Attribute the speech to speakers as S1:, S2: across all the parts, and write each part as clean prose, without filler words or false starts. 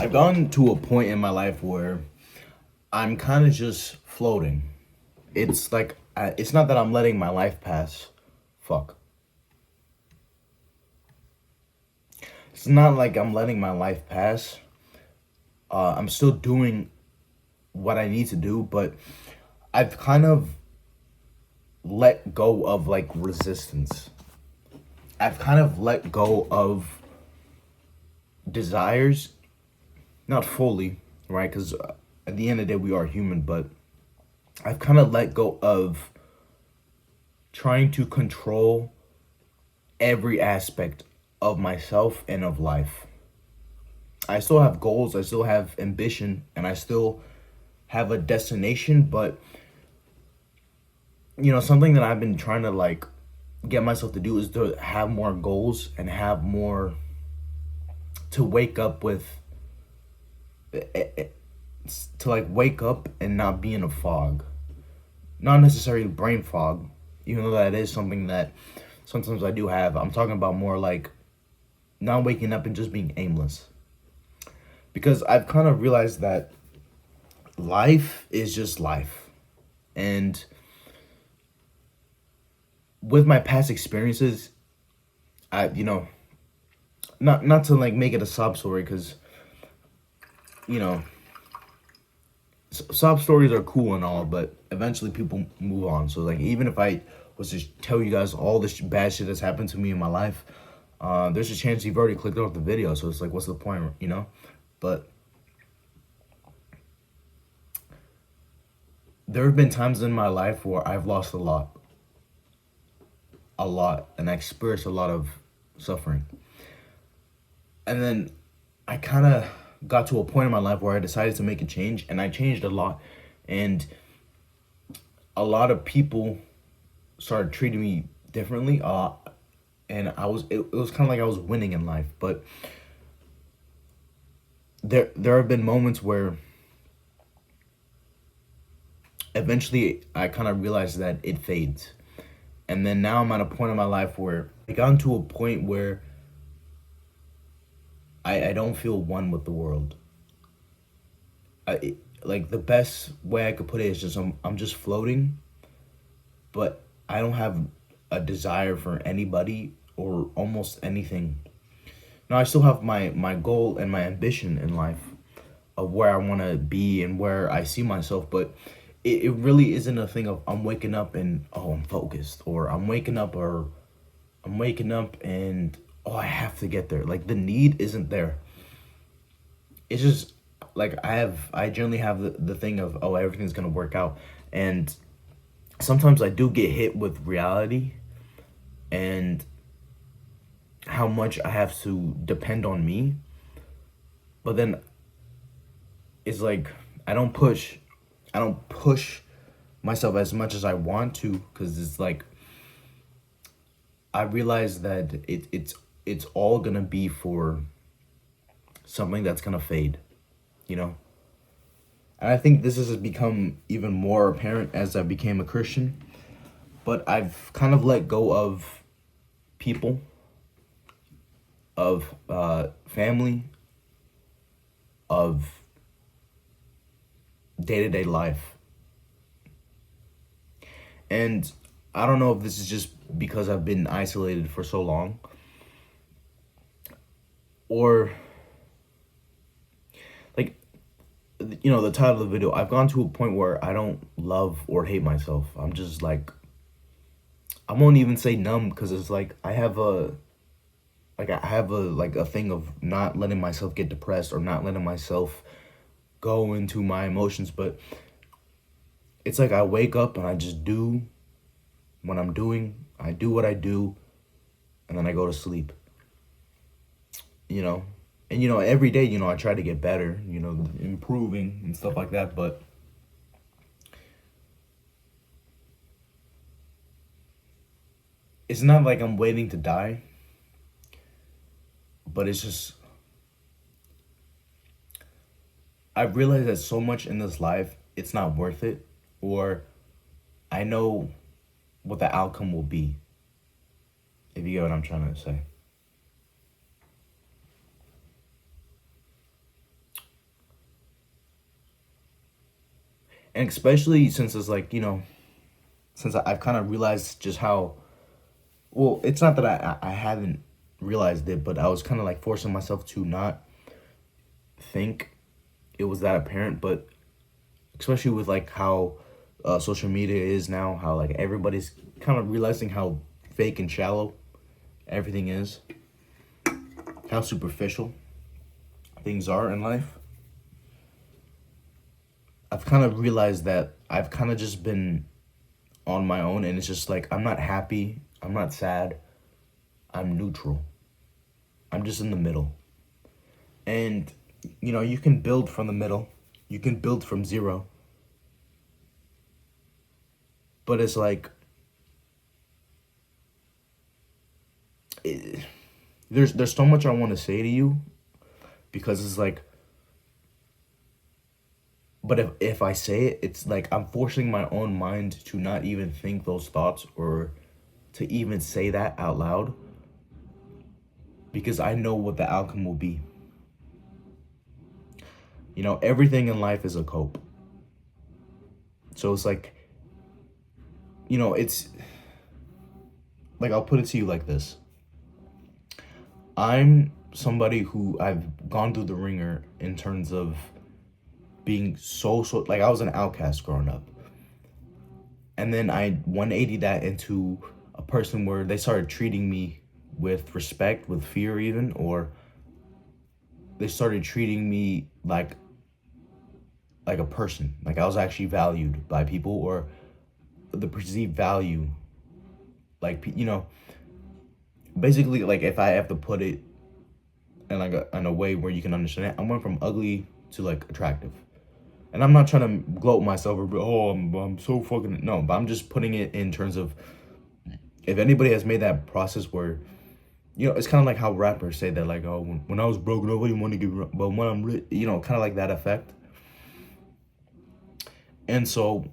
S1: I've gotten to a point in my life where I'm kind of just floating. It's like it's not that I'm letting my life pass. Fuck. It's not like I'm letting my life pass. I'm still doing what I need to do, but I've kind of let go of like resistance. I've kind of let go of desires, not fully, right? Because at the end of the day, we are human, but I've kind of let go of trying to control every aspect of myself and of life. I still have goals, I still have ambition, and I still have a destination, but something that I've been trying to like get myself to do is to have more goals and have more to wake up with to like wake up and not be in a fog. Not necessarily brain fog, even though that is something that sometimes I do have. I'm talking about more like not waking up and just being aimless. Because I've kind of realized that life is just life. And with my past experiences, I not to like make it a sob story, because you know sob stories are cool and all, but eventually people move on. So like, even if I was to tell you guys all this bad shit that's happened to me in my life, there's a chance you've already clicked off the video. So it's like, what's the point? But there have been times in my life where I've lost a lot, and I experienced a lot of suffering. And then I kind of got to a point in my life where I decided to make a change, and I changed a lot. And a lot of people started treating me differently. And it was kind of like I was winning in life. But there have been moments where eventually I kind of realized that it fades. And then now I'm at a point in my life where I got to a point where I don't feel one with the world. Like the best way I could put it is just I'm just floating, but I don't have a desire for anybody or almost anything. Now I still have my goal and my ambition in life of where I want to be and where I see myself, but it really isn't a thing of I'm waking up and I'm focused, or I'm waking up and I have to get there. Like the need isn't there. It's just like I generally have the thing of everything's gonna work out, and sometimes I do get hit with reality and how much I have to depend on me. But then it's like I don't push myself as much as I want to, because it's like I realize that it's all gonna be for something that's gonna fade, you know. And I think this has become even more apparent as I became a Christian. But I've kind of let go of people, of family, of day to day life. And I don't know if this is just because I've been isolated for so long, or like, the title of the video, I've gone to a point where I don't love or hate myself. I'm just like, I won't even say numb, because it's like I have a thing of not letting myself get depressed or not letting myself go into my emotions. But it's like I wake up and I just do what I'm doing. I do what I do, and then I go to sleep. And every day, I try to get better, improving and stuff like that. But it's not like I'm waiting to die, but it's just I've realized that so much in this life, it's not worth it, or I know what the outcome will be, if you get what I'm trying to say. And especially since it's like, since I've kind of realized just how, well, it's not that I haven't realized it, but I was kind of like forcing myself to not think it was that apparent. But especially with like how social media is now, how like everybody's kind of realizing how fake and shallow everything is, how superficial things are in life. I've kind of realized that I've kind of just been on my own, and it's just like I'm not happy, I'm not sad, I'm neutral. I'm just in the middle. And you can build from the middle. You can build from zero. But it's like it, there's so much I want to say to you, because it's like, but if I say it, it's like I'm forcing my own mind to not even think those thoughts, or to even say that out loud, because I know what the outcome will be. Everything in life is a cope. So it's like, it's like, I'll put it to you like this. I'm somebody who I've gone through the ringer in terms of being so like I was an outcast growing up. And then I 180 that into a person where they started treating me with respect, with fear even, or they started treating me like a person, like I was actually valued by people, or the perceived value, like basically, like if I have to put it in like in a way where you can understand it, I went from ugly to like attractive. And I'm not trying to gloat myself or be, oh, I'm so fucking, no, but I'm just putting it in terms of, if anybody has made that process where, it's kind of like how rappers say that, like, oh, when I was broke, nobody wanted to give me, but when I'm rich, kind of like that effect. And so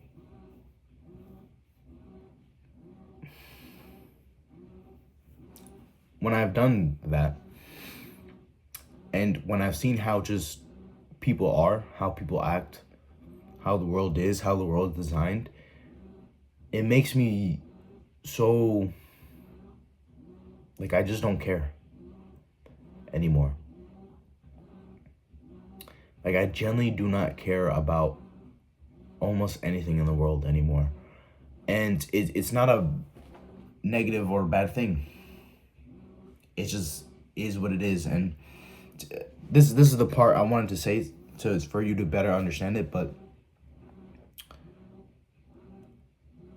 S1: when I've done that, and when I've seen how just people are, how people act, how the world is, how the world is designed, it makes me so, like, I just don't care anymore. Like, I genuinely do not care about almost anything in the world anymore. And it's not a negative or a bad thing. It just is what it is. And this is the part I wanted to say for you to better understand it. But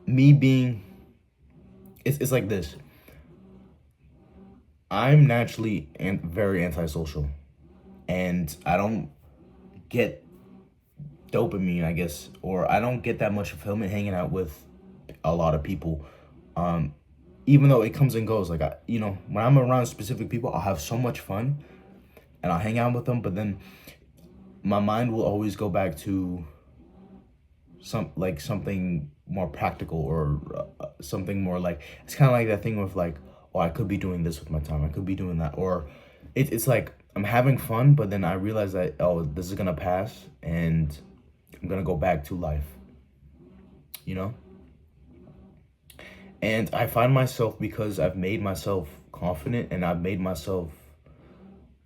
S1: me being, it's like this. I'm naturally very antisocial, and I don't get dopamine, I guess, or I don't get that much fulfillment hanging out with a lot of people. Even though it comes and goes, like when I'm around specific people, I'll have so much fun, and I'll hang out with them. But then my mind will always go back to something more practical, or something more like, it's kind of like that thing with like, oh, I could be doing this with my time, I could be doing that, or it's like I'm having fun, but then I realize that, oh, this is gonna pass, and I'm gonna go back to life, and I find myself, because I've made myself confident and I've made myself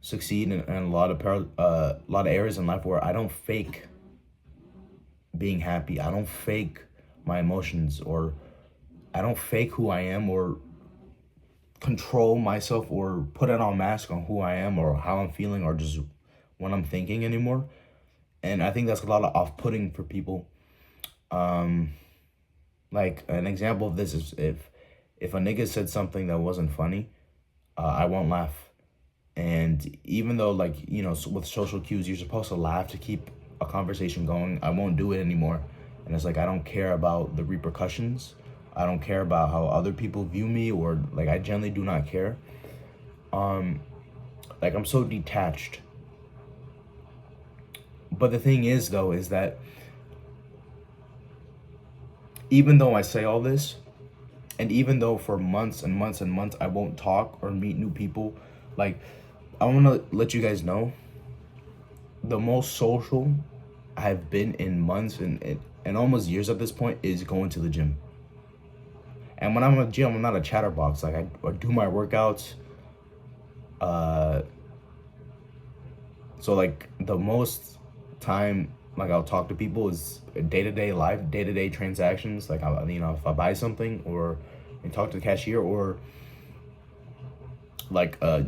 S1: succeed in a lot of areas in life, where I don't fake being happy. I don't fake my emotions, or I don't fake who I am, or control myself, or put it on mask on who I am, or how I'm feeling, or just what I'm thinking anymore. And I think that's a lot of off-putting for people. Like an example of this is, if a nigga said something that wasn't funny, I won't laugh. And even though, like, with social cues, you're supposed to laugh to keep a conversation going, I won't do it anymore. And it's like, I don't care about the repercussions. I don't care about how other people view me, or like, I generally do not care. Like, I'm so detached. But the thing is, though, is that even though I say all this, and even though for months and months and months I won't talk or meet new people, like, I want to let you guys know, the most social I've been in months, and and almost years at this point, is going to the gym. And when I'm at the gym, I'm not a chatterbox. Like I do my workouts. Uh, so like the most time like I'll talk to people is day to day life, day to day transactions. Like if I buy something or and talk to the cashier, or like a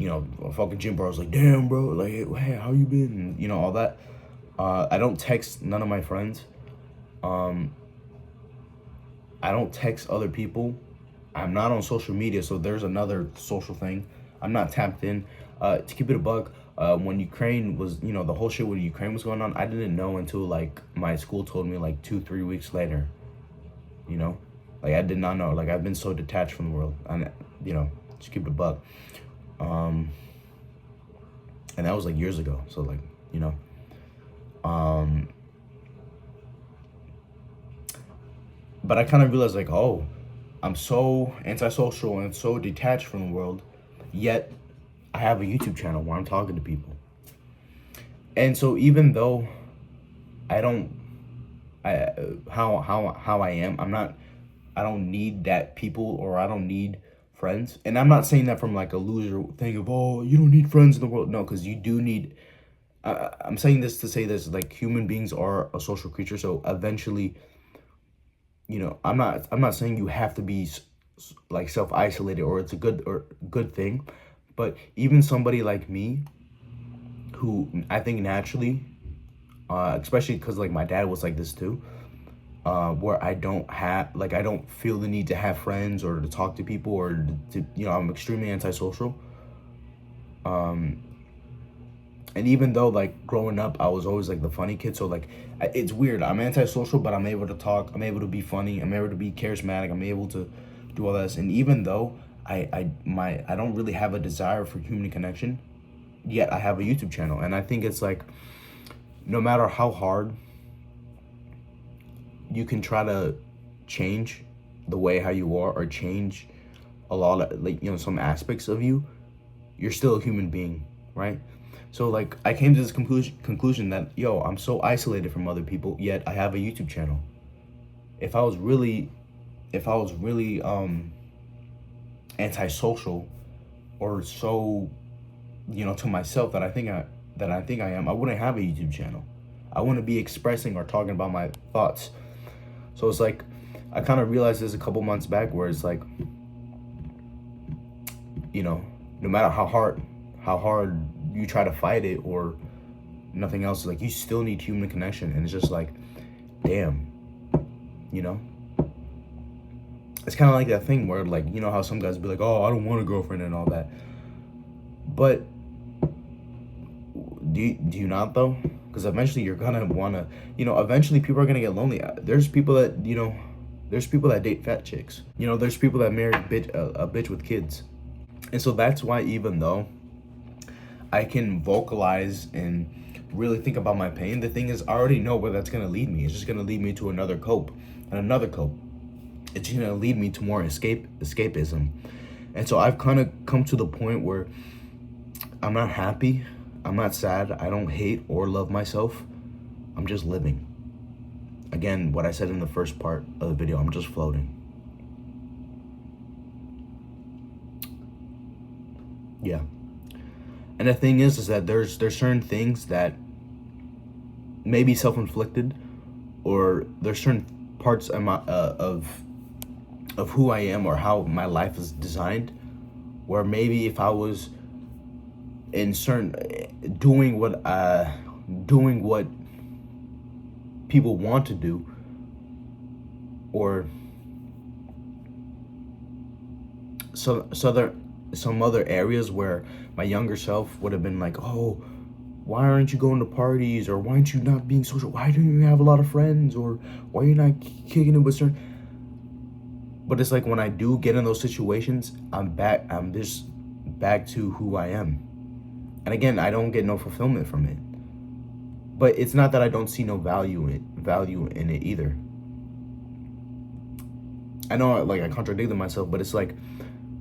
S1: fucking gym bro is like, damn bro, like hey, how you been? And, all that. I don't text none of my friends. I don't text other people. I'm not on social media, so there's another social thing. I'm not tapped in. To keep it a buck, when Ukraine was, the whole shit with Ukraine was going on, I didn't know until like my school told me like 2-3 weeks later. Like I did not know. Like I've been so detached from the world, and just keep it a buck. And that was like years ago. So like, but I kind of realized like, oh, I'm so antisocial and so detached from the world, yet I have a YouTube channel where I'm talking to people. And so even though I don't, how I am, I don't need that people, or I don't need friends. And I'm not saying that from like a loser thing of, oh, you don't need friends in the world. No, because you do need. I'm saying this to say this, like human beings are a social creature. So eventually, I'm not saying you have to be like self-isolated or it's a good thing, but even somebody like me, who I think naturally, especially because like my dad was like this too, where I don't feel the need to have friends or to talk to people, or to I'm extremely antisocial. And even though like growing up I was always like the funny kid, so like it's weird, I'm antisocial but I'm able to talk, I'm able to be funny, I'm able to be charismatic, I'm able to do all this. And even though I don't really have a desire for human connection, yet I have a YouTube channel. And I think it's like, no matter how hard you can try to change the way how you are, or change a lot of like some aspects of you, you're still a human being, right? So like I came to this conclusion that I'm so isolated from other people, yet I have a YouTube channel. If I was really antisocial, or so to myself that I think I am, I wouldn't have a YouTube channel. I wouldn't be expressing or talking about my thoughts. So it's like I kind of realized this a couple months back, where it's like, no matter how hard you try to fight it or nothing else, like you still need human connection. And it's just like, damn, it's kind of like that thing where like, how some guys be like, oh, I don't want a girlfriend and all that. But do you not though? Because eventually you're gonna wanna, eventually people are gonna get lonely. There's people that date fat chicks. There's people that marry a bitch with kids. And so that's why, even though I can vocalize and really think about my pain, the thing is, I already know where that's gonna lead me. It's just gonna lead me to another cope and another cope. It's gonna lead me to more escapism. And so I've kind of come to the point where I'm not happy, I'm not sad, I don't hate or love myself. I'm just living. Again, what I said in the first part of the video, I'm just floating. Yeah. And the thing is that there's certain things that may be self-inflicted, or there's certain parts of my of who I am or how my life is designed, where maybe if I was in certain doing what people want to do, or some other areas where my younger self would have been like, oh, why aren't you going to parties, or why aren't you not being social, why don't you have a lot of friends, or why are you not kicking it with certain. But it's like when I do get in those situations, I'm just back to who I am. And again, I don't get no fulfillment from it. But it's not that I don't see no value in it either. I know like I contradicted myself, but it's like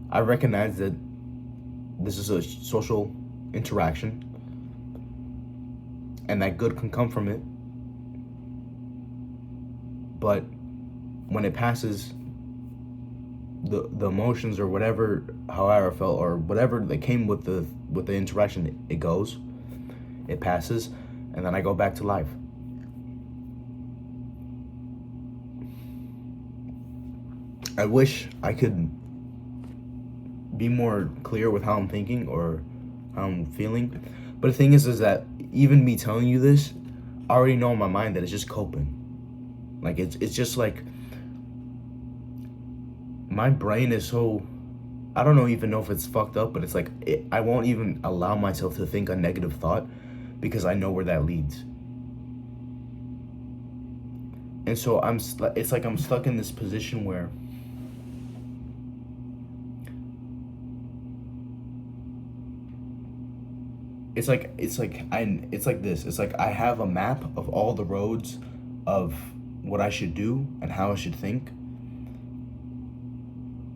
S1: I recognize that this is a social interaction, and that good can come from it. But when it passes, the emotions or whatever, however I felt or whatever that came with the interaction, it goes, it passes, and then I go back to life. I wish I could be more clear with how I'm thinking or how I'm feeling. But the thing is that even me telling you this, I already know in my mind that it's just coping. Like it's just like my brain is so, I don't even know if it's fucked up, but it's like I won't even allow myself to think a negative thought because I know where that leads. And so it's like I'm stuck in this position where it's like this. It's like I have a map of all the roads of what I should do and how I should think.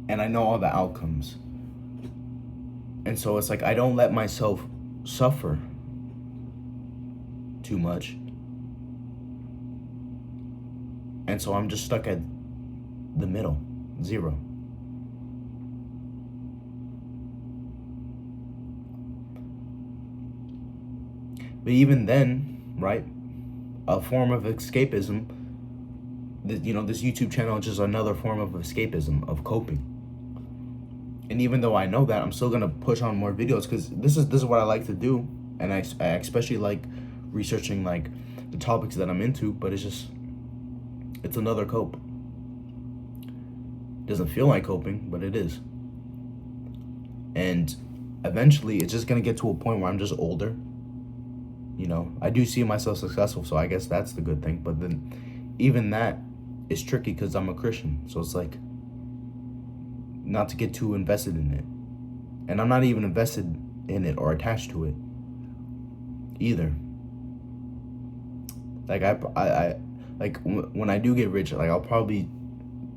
S1: And I know all the outcomes. And so it's like I don't let myself suffer too much. And so I'm just stuck at the middle, 0. But even then, right, a form of escapism, this YouTube channel is just another form of escapism, of coping. And even though I know that, I'm still gonna push on more videos because this is what I like to do, and I especially like researching like the topics that I'm into. But it's another cope. It doesn't feel like coping, but it is. And eventually, it's just gonna get to a point where I'm just older. I do see myself successful, so I guess that's the good thing. But then, even that is tricky because I'm a Christian, so it's like not to get too invested in it. And I'm not even invested in it or attached to it either. Like I like when I do get rich, like I'll probably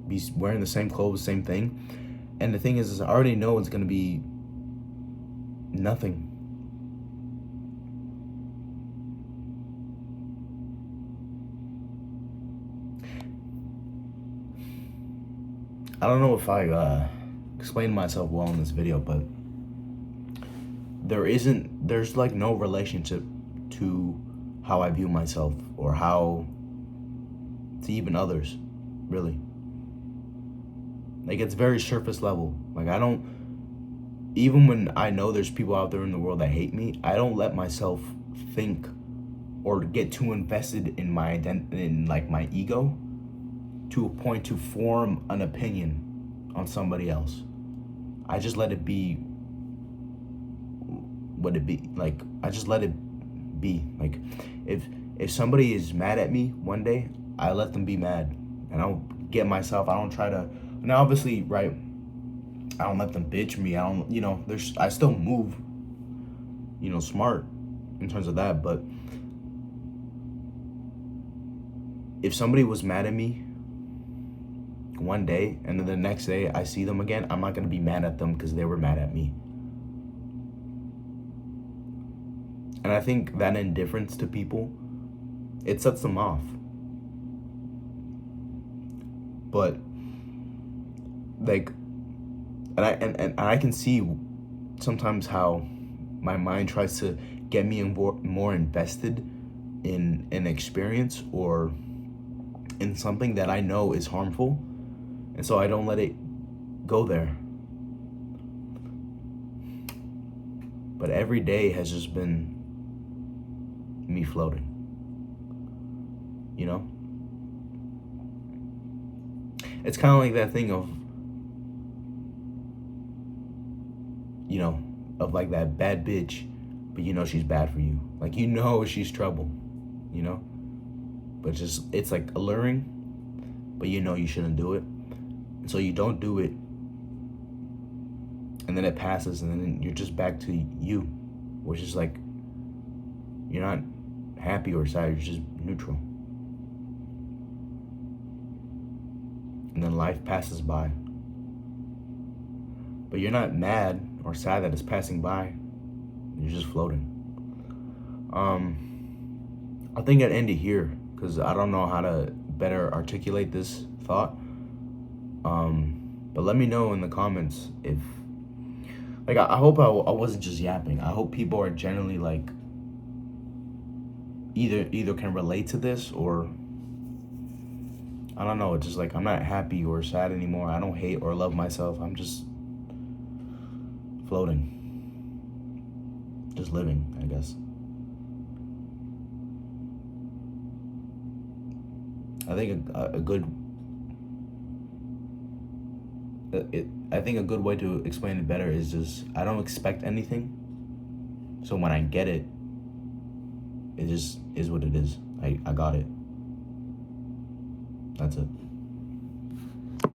S1: be wearing the same clothes, same thing. And the thing is I already know it's gonna be nothing. I don't know if I explained myself well in this video, but there's like no relationship to how I view myself or how to even others, really. Like it's very surface level. Like even when I know there's people out there in the world that hate me, I don't let myself think or get too invested in my in like my ego to a point to form an opinion on somebody else. I just let it be what it be. Like I just let it be. Like if somebody is mad at me one day, I let them be mad, and I don't get myself. I don't try to. Now obviously, right, I don't let them bitch me. I don't. I still move. Smart in terms of that, but if somebody was mad at me one day and then the next day I see them again, I'm not gonna be mad at them because they were mad at me. And I think that indifference to people, it sets them off. But like, and I can see sometimes how my mind tries to get me more invested in an experience or in something that I know is harmful, and so I don't let it go there. But every day has just been me floating, It's kind of like that thing of, of like that bad bitch, but she's bad for you. Like, she's trouble, But it's like alluring, but you shouldn't do it. And so you don't do it. And then it passes, and then you're just back to you, which is like, you're not happy or sad, you're just neutral. And then life passes by. But you're not mad or sad that it's passing by. You're just floating. I think I'd end it here because I don't know how to better articulate this thought. But let me know in the comments if, like, I hope I wasn't just yapping. I hope people are generally like either can relate to this, or I don't know, it's just like I'm not happy or sad anymore. I don't hate or love myself. I'm just floating. Just living, I guess. I think a good I think a good way to explain it better is just I don't expect anything. So when I get it, it just is what it is. I got it. That's it.